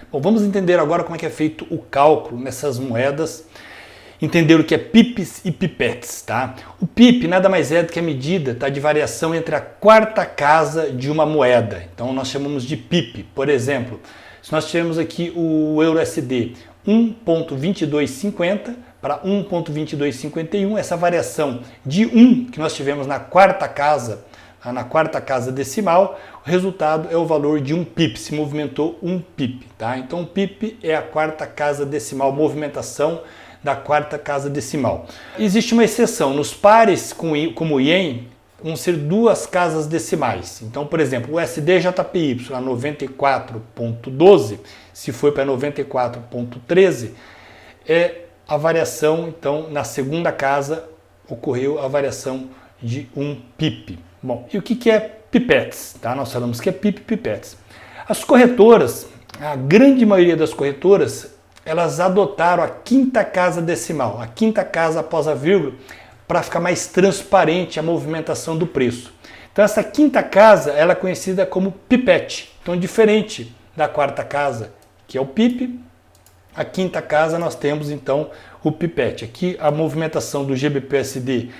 Bom, vamos entender agora como é que é feito o cálculo nessas moedas, entender o que é pips e pipettes, tá? O pip nada mais é do que a medida, tá, de variação entre a quarta casa de uma moeda. Então nós chamamos de pip. Por exemplo, se nós tivermos aqui o EURUSD 1.2250 para 1.2251, essa variação de 1 que nós tivemos na quarta casa decimal, o resultado é o valor de um pip, se movimentou um pip, tá? Então o pip é a quarta casa decimal, movimentação da quarta casa decimal. Existe uma exceção, nos pares como o Yen, vão ser duas casas decimais. Então, por exemplo, o SDJPY a 94.12, se for para 94.13, é a variação, então, na segunda casa ocorreu a variação de um pip. Bom, e o que é pipettes? Tá? Nós falamos que é pip pipettes. As corretoras, a grande maioria das corretoras, elas adotaram a quinta casa decimal, a quinta casa após a vírgula, para ficar mais transparente a movimentação do preço. Então essa quinta casa ela é conhecida como pipette. Então diferente da quarta casa, que é o pip, a quinta casa nós temos então o pipette. Aqui a movimentação do GBP/USD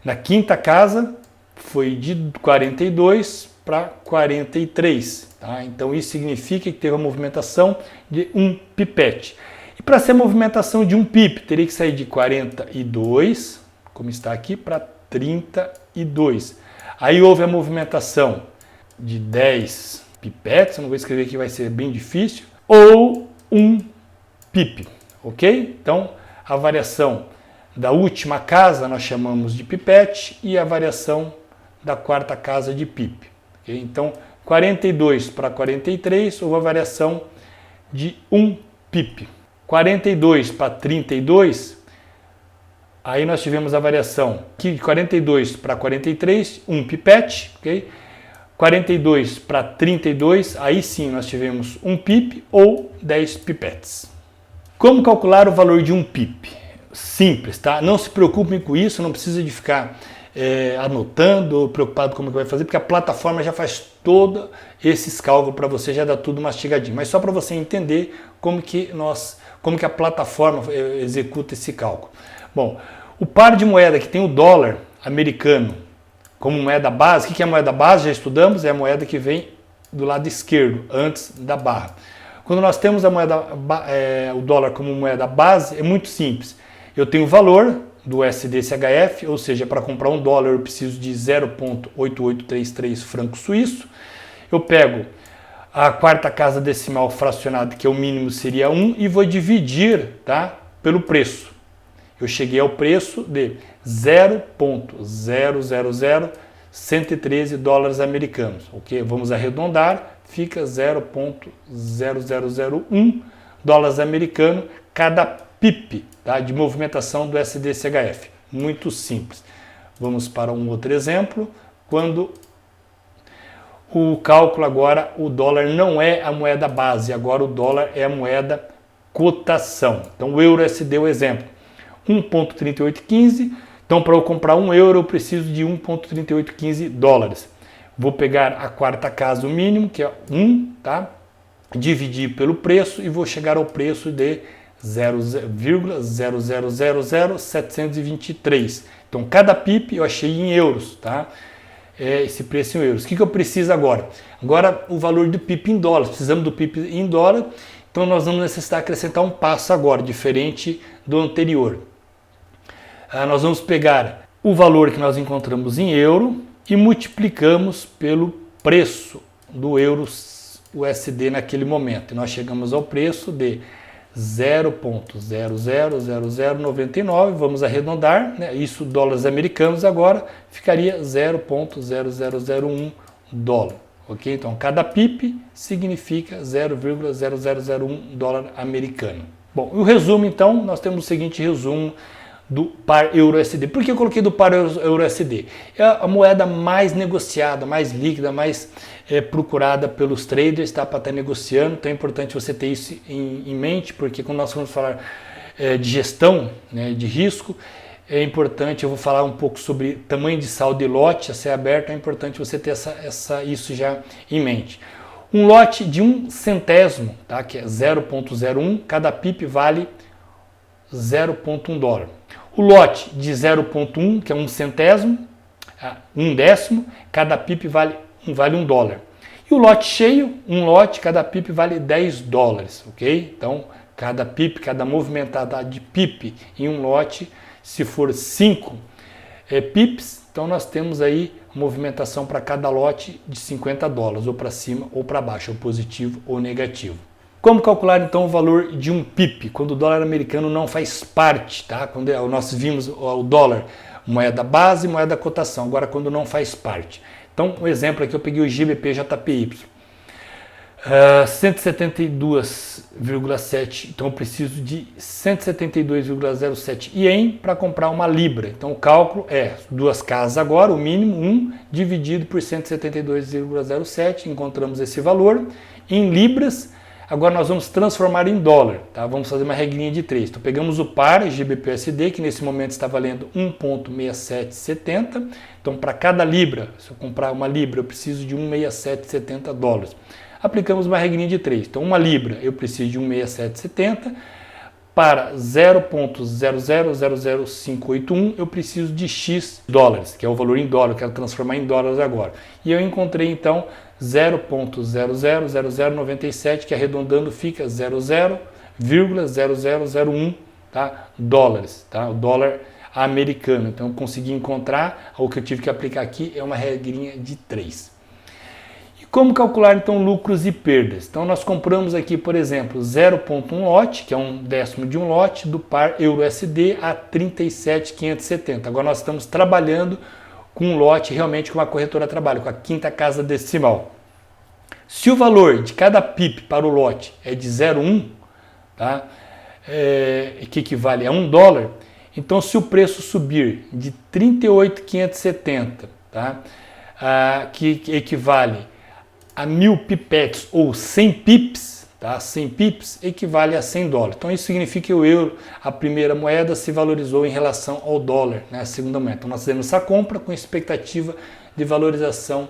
na quinta casa foi de 42 para 43. Tá? Então isso significa que teve a movimentação de um pipette. E para ser a movimentação de um pip, teria que sair de 42, como está aqui, para 32. Aí houve a movimentação de 10 pipettes, eu não vou escrever aqui, vai ser bem difícil, ou um pip, ok? Então a variação da última casa nós chamamos de pipette e a variação da quarta casa de pip. Okay? Então 42 para 43 houve a variação de um pip. 42 para 32, aí nós tivemos a variação aqui de 42 para 43, um pipette, ok? 42 para 32, aí sim nós tivemos um pip ou 10 pipettes. Como calcular o valor de um pip? Simples, tá? Não se preocupem com isso, não precisa de ficar anotando ou preocupado como que vai fazer, porque a plataforma já faz todos esses cálculos para você, já dá tudo mastigadinho. Mas só para você entender como que a plataforma executa esse cálculo. Bom, o par de moeda que tem o dólar americano como moeda base, o que é a moeda base? Já estudamos, é a moeda que vem do lado esquerdo, antes da barra. Quando nós temos o dólar como moeda base, é muito simples. Eu tenho o valor do USD/CHF, ou seja, para comprar um dólar eu preciso de 0,8833 franco suíço. Eu pego a quarta casa decimal fracionada, que é o mínimo seria 1, e vou dividir, tá, pelo preço. Eu cheguei ao preço de 0,000113 dólares americanos. Ok? Vamos arredondar, fica 0,0001 dólares americanos cada pip, tá, de movimentação do USD/CHF. Muito simples. Vamos para um outro exemplo. Quando o cálculo agora, o dólar não é a moeda base, agora o dólar é a moeda cotação. Então o EURUSD é o exemplo. 1,3815. Então para eu comprar 1 euro eu preciso de 1,3815 dólares. Vou pegar a quarta casa, o mínimo, que é 1, tá? Dividir pelo preço e vou chegar ao preço de 0,0000723. Então cada pip eu achei em euros, tá? Esse preço em euros. O que eu preciso agora? Agora o valor do pip em dólares. Precisamos do pip em dólar, então nós vamos necessitar acrescentar um passo agora, diferente do anterior. Nós vamos pegar o valor que nós encontramos em euro e multiplicamos pelo preço do euro USD naquele momento. E nós chegamos ao preço de 0,000099, vamos arredondar, né? Isso dólares americanos agora, ficaria 0,0001 dólar. Ok? Então cada pip significa 0,0001 dólar americano. Bom, o resumo então, nós temos o seguinte resumo do par EURUSD. Por que eu coloquei do par EURUSD? É a moeda mais negociada, mais líquida, mais procurada pelos traders, tá, para estar negociando. Então é importante você ter isso em mente, porque quando nós vamos falar de gestão, né, de risco, é importante, eu vou falar um pouco sobre tamanho de saldo e lote a ser aberto, é importante você ter isso já em mente. Um lote de 1 centésimo, tá? Que é 0,01, cada pip vale 0,1 dólar. O lote de 0,1, que é 1 centésimo, 1 décimo, cada pip vale 1 dólar. E o lote cheio, um lote, cada pip vale 10 dólares, ok? Então, cada pip, cada movimentada de pip em um lote, se for 5 pips, então nós temos aí movimentação para cada lote de 50 dólares, ou para cima ou para baixo, ou positivo ou negativo. Como calcular então o valor de um pip, quando o dólar americano não faz parte, tá? Quando nós vimos o dólar, moeda base, moeda cotação, agora quando não faz parte. Então, um exemplo aqui, eu peguei o GBP-JPY, 172,7, então eu preciso de 172,07 ien para comprar uma libra. Então o cálculo é 2 casas agora, o mínimo 1 dividido por 172,07, encontramos esse valor em libras. Agora nós vamos transformar em dólar, tá? Vamos fazer uma regrinha de 3. Então pegamos o par GBP-USD, que nesse momento está valendo 1,6770. Então para cada libra, se eu comprar uma libra, eu preciso de 1,6770 dólares. Aplicamos uma regrinha de 3. Então uma libra eu preciso de 1,6770. Para 0,0000581 eu preciso de X dólares, que é o valor em dólar, eu quero transformar em dólares agora. E eu encontrei então 0,000097, que arredondando fica 00,0001, tá? Dólares, tá? O dólar americano. Então eu consegui encontrar, o que eu tive que aplicar aqui é uma regrinha de 3. Como calcular então lucros e perdas? Então nós compramos aqui, por exemplo, 0,1 lote, que é 1 décimo de um lote, do par EURUSD a 37.570. Agora nós estamos trabalhando com um lote realmente como a corretora trabalha, com a quinta casa decimal. Se o valor de cada pip para o lote é de 0,1, tá? Que equivale a 1 dólar, então se o preço subir de 38.570, tá? Que equivale a 1000 pipetes ou 100 pips, tá? 100 pips equivale a 100 dólares. Então isso significa que o euro, a primeira moeda, se valorizou em relação ao dólar, né? A segunda moeda. Então nós fizemos essa compra com expectativa de valorização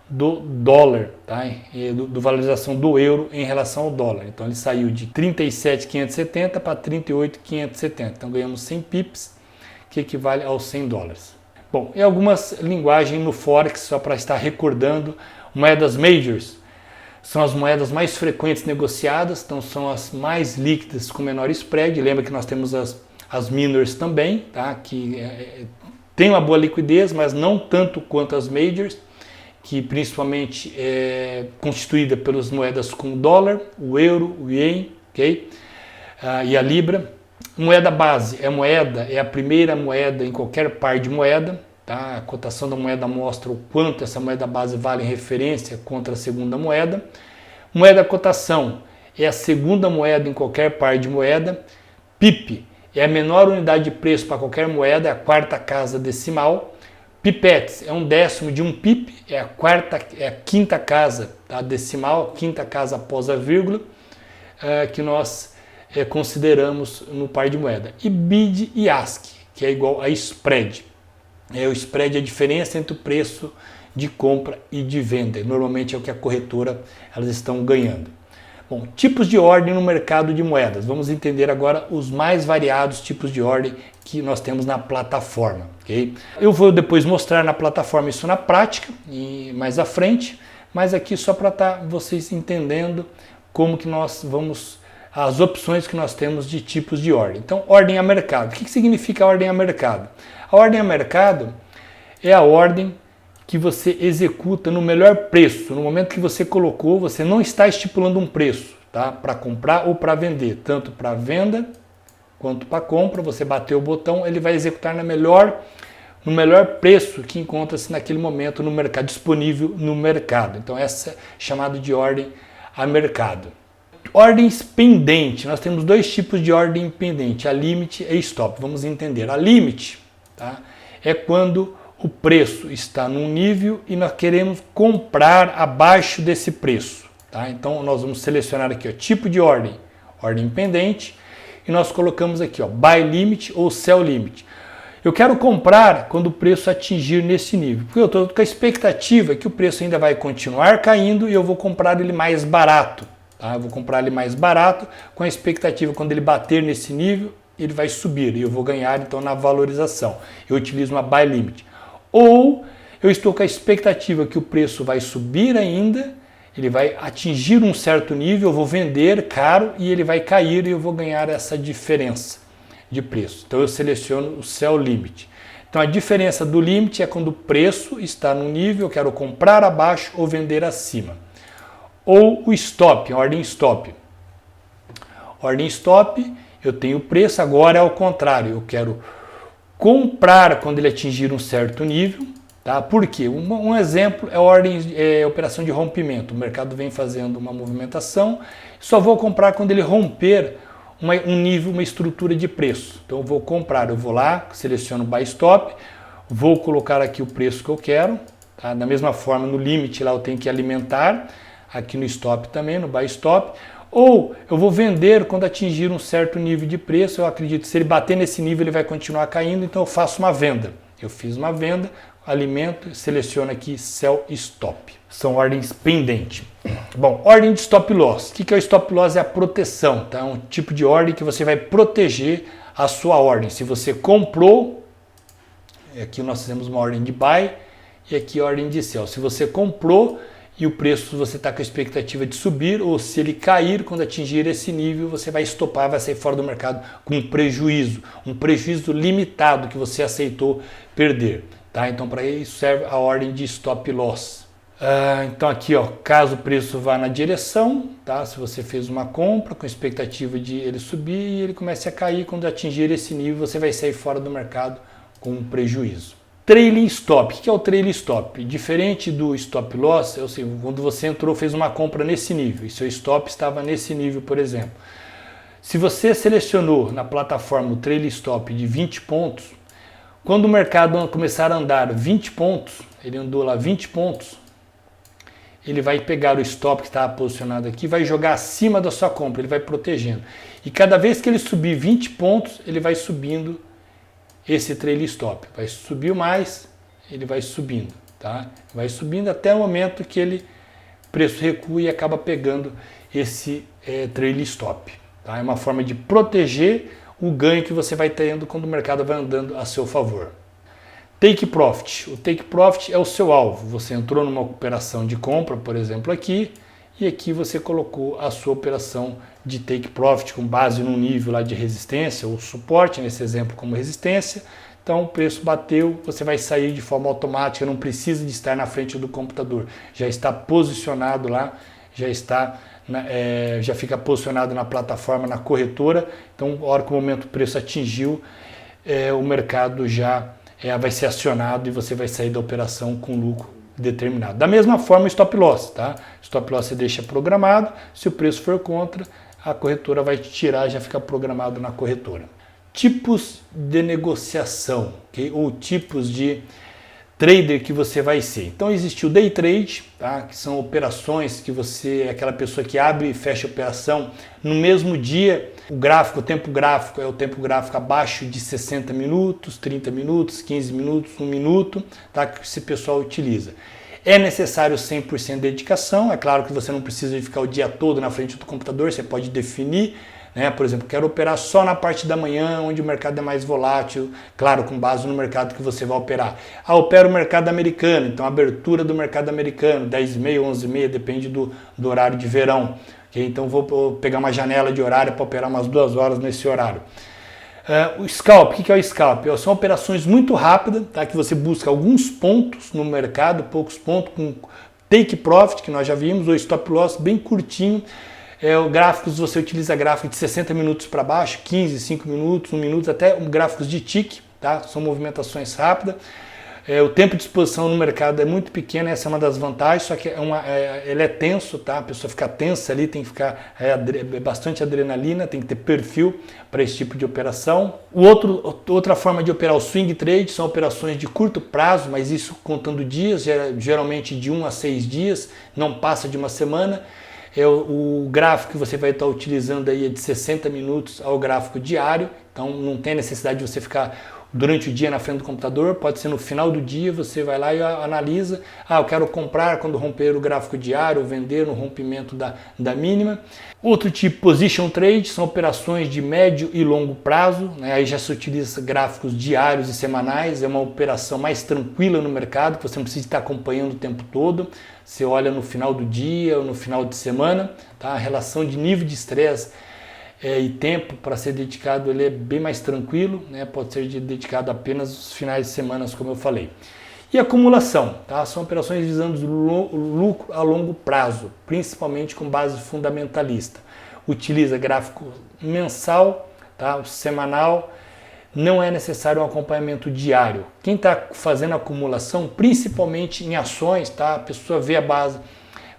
do dólar, tá? E do valorização do euro em relação ao dólar. Então ele saiu de 37.570 para 38.570. Então ganhamos 100 pips, que equivale aos 100 dólares. Bom, e algumas linguagens no Forex, só para estar recordando. Moedas majors são as moedas mais frequentes negociadas, então são as mais líquidas com menor spread. Lembra que nós temos as minors também, tá? Que tem uma boa liquidez, mas não tanto quanto as majors, que principalmente é constituída pelas moedas com o dólar, o euro, o ien, okay? E a libra. Moeda base é a primeira moeda em qualquer par de moeda. Tá? A cotação da moeda mostra o quanto essa moeda base vale em referência contra a segunda moeda. Moeda cotação é a segunda moeda em qualquer par de moeda. PIP é a menor unidade de preço para qualquer moeda, é a quarta casa decimal. Pipetes é 1 décimo de um pip, é a quinta casa, tá? Decimal, quinta casa após a vírgula, que nós consideramos no par de moeda. E BID e ASC, que é igual a spread. O spread é a diferença entre o preço de compra e de venda. Normalmente é o que a corretora elas estão ganhando. Bom, tipos de ordem no mercado de moedas. Vamos entender agora os mais variados tipos de ordem que nós temos na plataforma. Okay? Eu vou depois mostrar na plataforma isso na prática e mais à frente, mas aqui só para estar vocês entendendo como que nós vamos, as opções que nós temos de tipos de ordem. Então, ordem a mercado. O que significa ordem a mercado? A ordem a mercado é a ordem que você executa no melhor preço. No momento que você colocou, você não está estipulando um preço, tá? Para comprar ou para vender. Tanto para venda quanto para compra. Você bateu o botão, ele vai executar no melhor preço que encontra-se naquele momento no mercado, disponível no mercado. Então essa é chamada de ordem a mercado. Ordens pendente. Nós temos dois tipos de ordem pendente, a limit e stop. Vamos entender. A limit, tá? É quando o preço está num nível e nós queremos comprar abaixo desse preço. Tá? Então nós vamos selecionar aqui, ó, tipo de ordem pendente, e nós colocamos aqui, ó, buy limit ou sell limit. Eu quero comprar quando o preço atingir nesse nível, porque eu estou com a expectativa que o preço ainda vai continuar caindo e eu vou comprar ele mais barato. Tá? Eu vou comprar ele mais barato com a expectativa quando ele bater nesse nível, ele vai subir e eu vou ganhar então na valorização. Eu utilizo uma buy limit. Ou eu estou com a expectativa que o preço vai subir ainda, ele vai atingir um certo nível, eu vou vender caro e ele vai cair e eu vou ganhar essa diferença de preço. Então eu seleciono o sell limit. Então a diferença do limite é quando o preço está no nível, eu quero comprar abaixo ou vender acima. Ou o stop, ordem stop. Ordem stop, eu tenho o preço, agora é ao contrário, eu quero comprar quando ele atingir um certo nível. Tá? Por quê? Um exemplo é a operação de rompimento. O mercado vem fazendo uma movimentação, só vou comprar quando ele romper um nível, uma estrutura de preço. Então eu vou comprar, eu vou lá, seleciono Buy Stop, vou colocar aqui o preço que eu quero. Tá? Da mesma forma, no limite lá eu tenho que alimentar, aqui no Stop também, no Buy Stop. Ou eu vou vender quando atingir um certo nível de preço, eu acredito que se ele bater nesse nível ele vai continuar caindo, então eu faço uma venda. Eu fiz uma venda, alimento, seleciono aqui Sell Stop. São ordens pendentes. Bom, ordem de Stop Loss. O que é o Stop Loss? É a proteção, tá? É um tipo de ordem que você vai proteger a sua ordem. Se você comprou, aqui nós temos uma ordem de Buy e aqui a ordem de Sell. Se você comprou e o preço você está com a expectativa de subir, ou se ele cair, quando atingir esse nível, você vai estopar, vai sair fora do mercado com um prejuízo limitado que você aceitou perder. Tá? Então, para isso serve a ordem de Stop Loss. Então aqui, ó, caso o preço vá na direção, tá? Se você fez uma compra com expectativa de ele subir e ele comece a cair, quando atingir esse nível, você vai sair fora do mercado com um prejuízo. Trailing Stop. O que é o Trailing Stop? Diferente do Stop Loss, é assim, quando você entrou, fez uma compra nesse nível e seu stop estava nesse nível, por exemplo. Se você selecionou na plataforma o Trailing Stop de 20 pontos, quando o mercado começar a andar 20 pontos, ele andou lá 20 pontos, ele vai pegar o stop que estava posicionado aqui, vai jogar acima da sua compra, ele vai protegendo. E cada vez que ele subir 20 pontos, ele vai subindo esse trailing stop. Vai subir mais, ele vai subindo, tá? Vai subindo até o momento que o preço recua e acaba pegando esse trailing stop. Tá? É uma forma de proteger o ganho que você vai tendo quando o mercado vai andando a seu favor. Take Profit. O Take Profit é o seu alvo. Você entrou numa operação de compra, por exemplo, aqui, e aqui você colocou a sua operação de Take Profit com base num nível lá de resistência ou suporte, nesse exemplo como resistência. Então o preço bateu, você vai sair de forma automática, não precisa de estar na frente do computador. Já está posicionado lá, já fica posicionado na plataforma, na corretora. Então, na hora que o momento do preço atingiu, o mercado já vai ser acionado e você vai sair da operação com lucro determinado. Da mesma forma, o Stop Loss, tá? Stop Loss você deixa programado, se o preço for contra, a corretora vai te tirar, já fica programado na corretora. Tipos de negociação, okay? Ou tipos de trader que você vai ser. Então existe o Day Trade, tá? Que são operações que você é aquela pessoa que abre e fecha a operação no mesmo dia. O tempo gráfico é o tempo gráfico abaixo de 60 minutos, 30 minutos, 15 minutos, 1 minuto, tá? Que esse pessoal utiliza. É necessário 100% de dedicação, é claro que você não precisa de ficar o dia todo na frente do computador, você pode definir, né? Por exemplo, quero operar só na parte da manhã, onde o mercado é mais volátil, claro, com base no mercado que você vai operar. Opera o mercado americano, então a abertura do mercado americano, 10h30, 11h30, depende do horário de verão. Okay? Então vou pegar uma janela de horário para operar umas 2 horas nesse horário. O scalp, o que é o scalp? São operações muito rápidas, tá? Que você busca alguns pontos no mercado, poucos pontos, com take profit, que nós já vimos, ou stop loss bem curtinho. Gráficos, você utiliza gráfico de 60 minutos para baixo, 15, 5 minutos, 1 minuto, até gráficos de tick, tá? São movimentações rápidas. O tempo de exposição no mercado é muito pequeno, essa é uma das vantagens, só que ele é tenso, tá? A pessoa fica tensa ali, tem que ficar bastante adrenalina, tem que ter perfil para esse tipo de operação. Outra forma de operar o swing trade são operações de curto prazo, mas isso contando dias, geralmente de 1 a 6 dias, não passa de uma semana. O gráfico que você vai estar utilizando aí é de 60 minutos ao gráfico diário, então não tem necessidade de você ficar durante o dia na frente do computador, pode ser no final do dia, você vai lá e analisa, eu quero comprar quando romper o gráfico diário, vender no rompimento da mínima. Outro tipo, position trade, são operações de médio e longo prazo, né? Aí já se utiliza gráficos diários e semanais, é uma operação mais tranquila no mercado, que você não precisa estar acompanhando o tempo todo, você olha no final do dia ou no final de semana, tá? A relação de nível de estresse e tempo para ser dedicado ele é bem mais tranquilo, né? Pode ser dedicado apenas os finais de semana, como eu falei. E acumulação, tá? São operações visando lucro a longo prazo, principalmente com base fundamentalista. Utiliza gráfico mensal, tá? Semanal, não é necessário um acompanhamento diário. Quem está fazendo acumulação, principalmente em ações, tá? A pessoa vê a base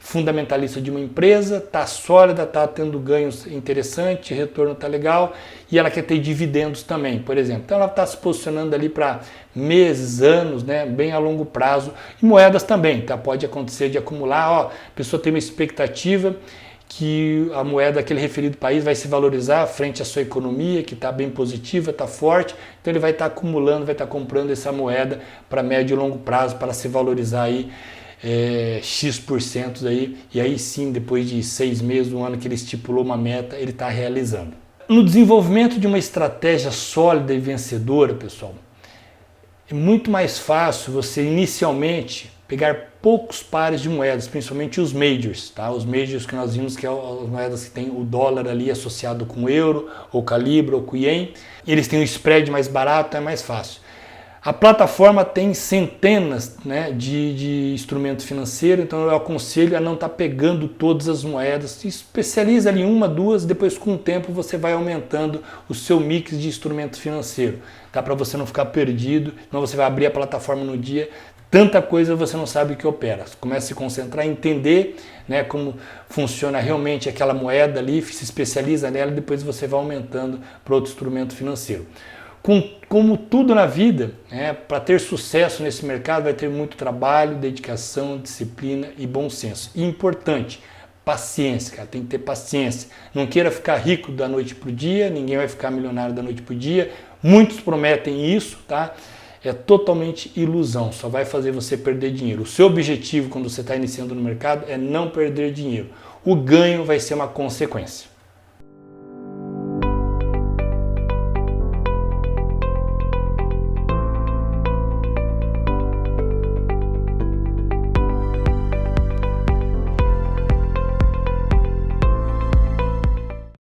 fundamentalista de uma empresa, está sólida, está tendo ganhos interessantes, retorno está legal e ela quer ter dividendos também, por exemplo. Então ela está se posicionando ali para meses, anos, né, bem a longo prazo. E moedas também, tá? Pode acontecer de acumular, a pessoa tem uma expectativa que a moeda daquele referido país vai se valorizar frente à sua economia, que está bem positiva, está forte, então ele vai estar acumulando, vai estar comprando essa moeda para médio e longo prazo para se valorizar aí X% aí, e aí sim, depois de 6 meses, um ano que ele estipulou uma meta, ele está realizando. No desenvolvimento de uma estratégia sólida e vencedora, pessoal, é muito mais fácil você inicialmente pegar poucos pares de moedas, principalmente os majors, tá? Os majors que nós vimos que são as moedas que tem o dólar ali associado com o euro, ou com a libra, ou com o ien, eles têm um spread mais barato, é mais fácil. A plataforma tem centenas, né, de instrumento financeiro, então eu aconselho a não estar pegando todas as moedas, se especializa ali em uma, duas, depois com o tempo você vai aumentando o seu mix de instrumento financeiro, tá? Para você não ficar perdido, senão você vai abrir a plataforma no dia, tanta coisa você não sabe o que opera. Você começa a se concentrar, entender, né, como funciona realmente aquela moeda ali, se especializa nela e depois você vai aumentando para outro instrumento financeiro. Como tudo na vida, né, para ter sucesso nesse mercado vai ter muito trabalho, dedicação, disciplina e bom senso. E importante, paciência, cara, tem que ter paciência. Não queira ficar rico da noite para o dia, ninguém vai ficar milionário da noite para o dia. Muitos prometem isso, tá? É totalmente ilusão, só vai fazer você perder dinheiro. O seu objetivo quando você está iniciando no mercado é não perder dinheiro. O ganho vai ser uma consequência.